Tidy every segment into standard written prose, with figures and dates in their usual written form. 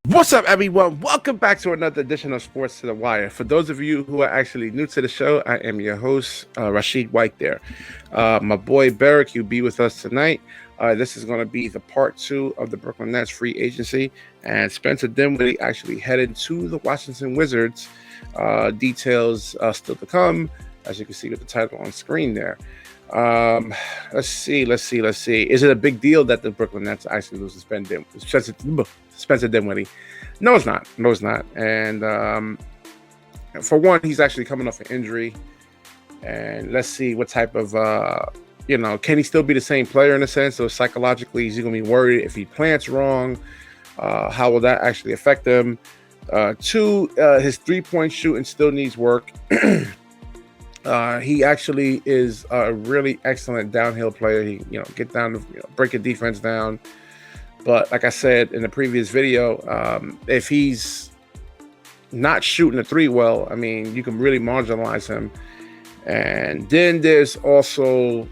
What's up, everyone? Welcome back to another edition of Sports to the Wire. For those of you who are actually new to the show, I am your host, Rashid White there. My boy, Barrick, you'll be with us tonight. This is going to be the part 2 of the Brooklyn Nets free agency. And Spencer Dinwiddie actually headed to the Washington Wizards. Details still to come, as you can see with the title on screen there. Let's see. Is it a big deal that the Brooklyn Nets actually lose Spencer Dinwiddie? No, it's not. And for one, he's actually coming off an injury. And let's see what type of, can he still be the same player in a sense? So psychologically, is he going to be worried if he plants wrong? How will that actually affect him? Two, his three-point shooting still needs work. He actually is a really excellent downhill player. He, get down, break a defense down. But like I said in the previous video, if he's not shooting the three well, I mean, you can really marginalize him. And then there's also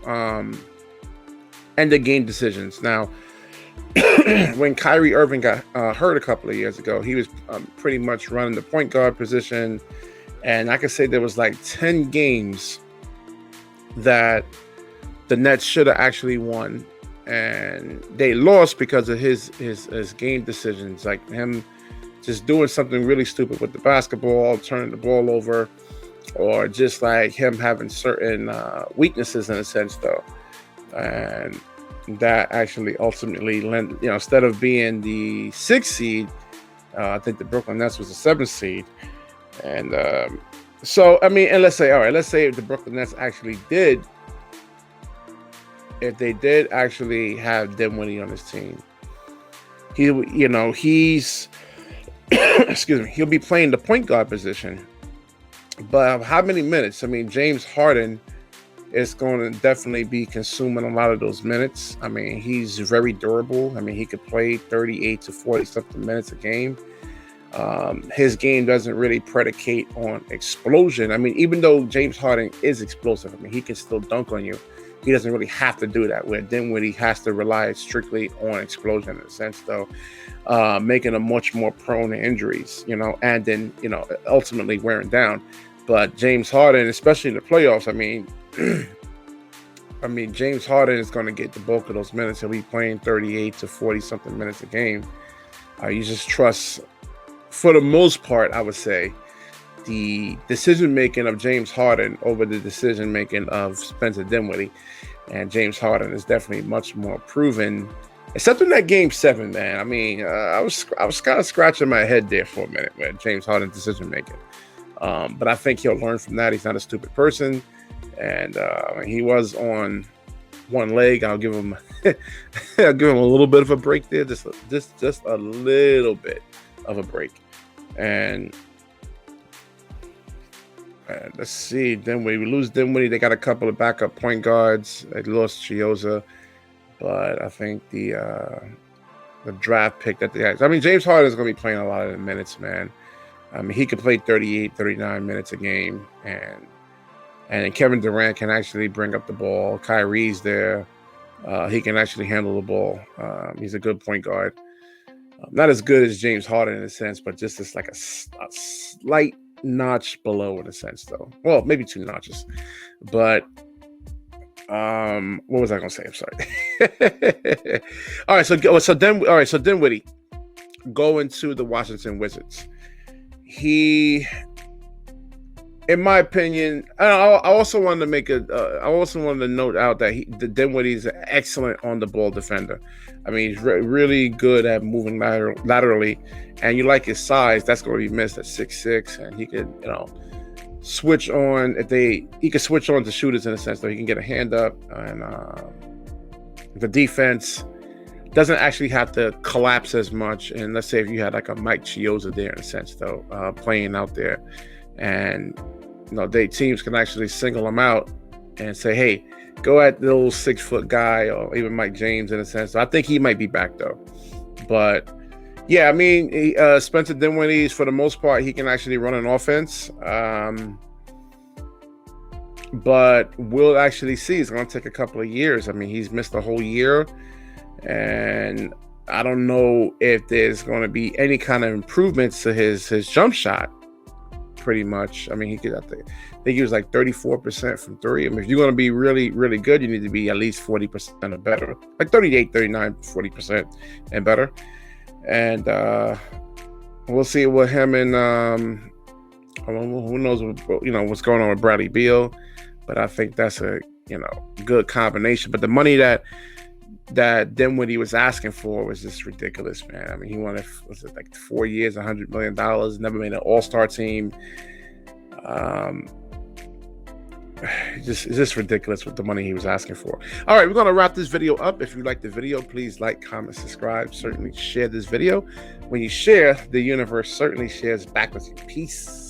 end of game decisions. Now, when Kyrie Irving got hurt a couple of years ago, he was pretty much running the point guard position. And I could say there was like 10 games that the Nets should have actually won. And they lost because of his game decisions, like him just doing something really stupid with the basketball, turning the ball over, or just like him having certain weaknesses in a sense, though. And that actually ultimately lent, instead of being the 6th seed, I think the Brooklyn Nets was the 7th seed. And so, I mean, and let's say if the Brooklyn Nets actually did, if they did actually have Dinwiddie on his team, he's, excuse me, he'll be playing the point guard position. But how many minutes? I mean, James Harden is going to definitely be consuming a lot of those minutes. I mean, he's very durable. I mean, he could play 38 to 40 something minutes a game. His game doesn't really predicate on explosion. I mean, even though James Harden is explosive, I mean, he can still dunk on you. He doesn't really have to do that, where Dinwiddie has to rely strictly on explosion in a sense, though, making him much more prone to injuries, and then, ultimately wearing down. But James Harden, especially in the playoffs, I mean, James Harden is going to get the bulk of those minutes. He'll be playing 38 to 40 something minutes a game. You just trust, for the most part, I would say, the decision-making of James Harden over the decision-making of Spencer Dinwiddie. And James Harden is definitely much more proven, except in that Game 7, man. I mean, I was kind of scratching my head there for a minute with James Harden's decision-making. But I think he'll learn from that. He's not a stupid person. And he was on one leg. I'll give him a little bit of a break there, just a little bit of a break. And let's see, Dinwiddie. We lose Dinwiddie. They got a couple of backup point guards. They lost Chioza, but I think the draft pick that they had. I mean, James Harden is going to be playing a lot of the minutes, man. I mean, he could play 38, 39 minutes a game, and Kevin Durant can actually bring up the ball. Kyrie's there. He can actually handle the ball. He's a good point guard. Not as good as James Harden in a sense, but just as like a slight notch below in a sense, though. Well, maybe 2 notches. But what was I going to say? I'm sorry. All right, so Dinwiddie going to the Washington Wizards. He, in my opinion, I also wanted to note out that Dinwiddie is an excellent on the ball defender. I mean, he's really good at moving laterally, and you like his size. That's going to be missed at 6'6", and he could, switch on he could switch on to shooters in a sense, though. He can get a hand up, and the defense doesn't actually have to collapse as much. And let's say if you had like a Mike Chioza there in a sense, though, playing out there, and teams can actually single him out and say, hey, go at the little 6-foot guy, or even Mike James in a sense. So I think he might be back, though. But yeah, I mean, Spencer Dinwiddie, for the most part, he can actually run an offense. But we'll actually see. It's going to take a couple of years. I mean, he's missed a whole year. And I don't know if there's going to be any kind of improvements to his jump shot. Pretty much. I mean, I think he was like 34% from three. I mean, if you're going to be really, really good, you need to be at least 40% or better, like 38, 39, 40% and better. And we'll see what him and who knows what, what's going on with Bradley Beal, but I think that's a good combination. But the money that Dinwiddie was asking for was just ridiculous, man. I mean, he wanted, was it like 4 years, $100 million, never made an all-star team. It's just ridiculous with the money he was asking for. All right, we're going to wrap this video up. If you like the video, please like, comment, subscribe. Certainly share this video. When you share, the universe certainly shares back with you. Peace.